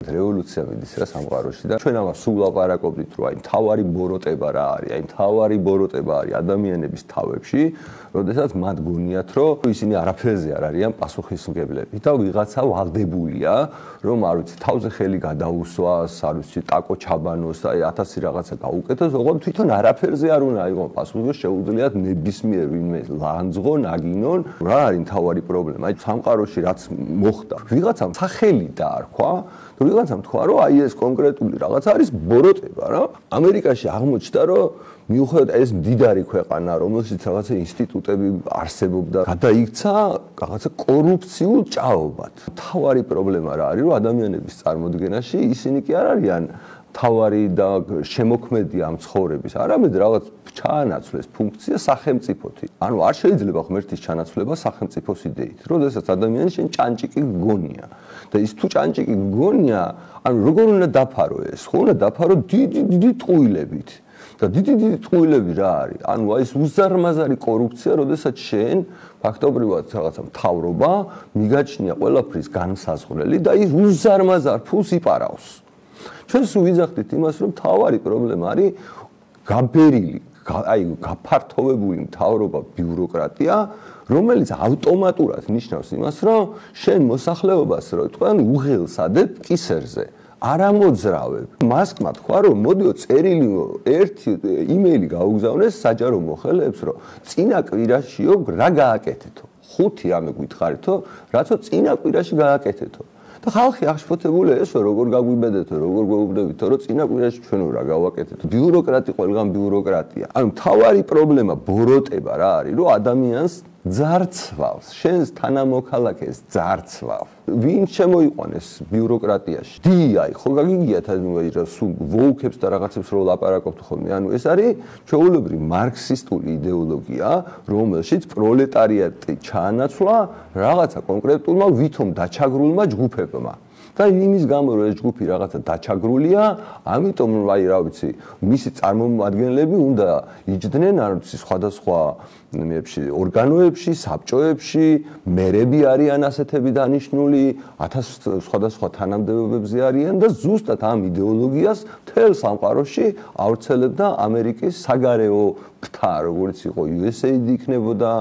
რევოლუცია მიდის რა სამყაროში და ჩვენ ამას სულ ლაპარაკობდით რომ აი თავარი ბოროტება რა არის აი თავარი ბოროტება არის ადამიანების თავებში როდესაც მათ გონიათ რომ ისინი არაფერზე არ არიან პასუხისმგებლები და ვიღაცა ვალდებულია რომ არ ვიცი თავზე ხელი გადაუსვას არ ვიცი ტაკო ჩაბანოს აი 1000 რაღაცა გაუკეთოს ოღონდ თვითონ არაფერზე არ უნდა აიღონ პასუხი შეუძლიათ ნებისმიერ ვინმე ლანძღონ აგინონ რა არის თავარი პრობლემა აი სამყაროში რაც მოხდა ვიღაცამ სახელი დაარქვა ვიღაცამ თქვა რომ აი ეს კონკრეტული რაღაც არის ბოროტება რა ამერიკაში აღმოჩნდა რომ მიუხედავად ეს მდიდარი ქვეყანა რომელშიც რაღაცა ინსტიტუტები არსებობდა გადაიქცა რაღაცა კორუფციულ ჭაობად თავარი პრობლემა რა არის რომ ადამიანების წარმოდგენაში ისინი კი არ არიან თავარი და შემოქმედი ამ ცხოვრების არამედ რაღაც ჩაანაცვლეს ფუნქცია სახელმწიფოთი ანუ არ შეიძლება ღმერთის ჩანაცვლება სახელმწიფოს იდეით როდესაც ადამიანი შენ ჭანჭიკი გგონია და ის თუ ჭანჭიკი გგონია ანუ როგორ უნდა დაფარო ეს ხო უნდა დაფარო დიდი ტყუილებით და დიდი ტყუილები რა არის ანუ აი ეს უზარმაზარი კორუფცია როდესაც შენ ფაქტობრივად რაღაცა მთავრობა მიგაჩნია ყველაფრის განსაზღვრელი და ის უზარმაზარ ფულს იპარავს ჩვენ სულ ვიძახდით იმას რომ თავარი პრობლემა არის გაბერილი აი გაფართოვებული მთავრობა ბიუროკრატია რომელიც ავტომატურად ნიშნავს იმას რომ შენ მოსახლეობას რო თქვენ უღელსადებ კისერზე არ ამოძრავებ მასკმა თქვა რომ მოდიო წერილიო ერთი იმეილი გაუგზავნეს საჯარო მოხელეებს რომ წინა კვირაშიო რა გააკეთეთო 5 რამე გითხარითო რაცო წინა კვირაში გააკეთეთო და ხალხი აღშფოთებულია ესო როგორ გაგვიბედეთო როგორ გვეუბნებითო რომ წინა კვირაში ჩვენო რა გავაკეთეთო ბიუროკრატი ყველგან ბიუროკრატია ანუ თავარი პრობლემა ბოროტება რა არის რომ ადამიანს ძარცვავს შენს თანამოქალაქეს ძარცვავს ვინ შემოიყვანეს ბიუროკრატიაში დიაი ხო გაგიგიათ აი რა სულ ვოუქებს და რაღაცებს რო ლაპარაკობთ ხოლმე ანუ ეს არის ჩვეულებრივი მარქსისტული იდეოლოგია რომელშიც პროლეტარიატი ჩაანაცვლა რაღაცა კონკრეტულმა ვითომ დაჩაგრულმა ჯგუფებმა და იმის გამო რომ ეს ჯგუფი რაღაცა დაჩაგრულია ამიტომ აი რა ვიცი მისი წარმომადგენლები უნდა იჯდნენ არ ვიცი სხვადასხვა მეებში ორგანოებში საბჭოებში მერები არიან ასეთები დანიშნული 1000 სხვადასხვა თანამდებობებზე არიან და ზუსტად ამ იდეოლოგიას მთელ სამყაროში ავრცელებდა ამერიკის საგარეო ფთა როგორც იყო USAID იქნებოდა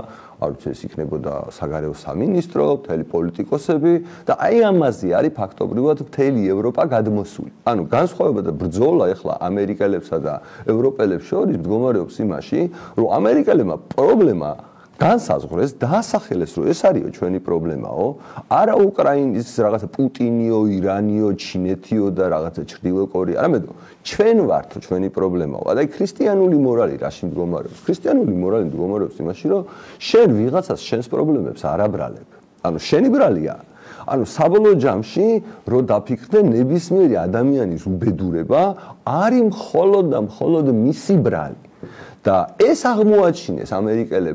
არ ვიცი ეს იქნებოდა საგარეო სამინისტრო, მთელი პოლიტიკოსები და აი ამაზე არის ფაქტობრივად მთელი ევროპა გადმოსული. ანუ განსხვავება და ბრძოლა ეხლა ამერიკელებსა და ევროპელებს შორის მდგომარეობს იმაში, რომ ამერიკელებმა პრობლემა განსაზღვრეს, დაასახელეს, რომ ეს არისო ჩვენი პრობლემაო, არა უკრაინის რაღაცა პუტინიო, ირანიო, ჩინეთიო და რაღაცა ჩრდილო კორეა, არამედ ჩვენ ვართო ჩვენი პრობლემაო. და აი ქრისტიანული მორალი რაში მდგომარეობს? ქრისტიანული მორალი მდგომარეობს იმაში, რომ შენ ვიღაცას შენს პრობლემებს არ აბრალებ. ანუ შენი ბრალია. ანუ საბოლოო ჯამში რო დაფიქრდე ნებისმიერი ადამიანის უბედურება არის მხოლოდ და მხოლოდ მისი ბრალი. და ეს აღმოაჩინეს ამერიკელებმა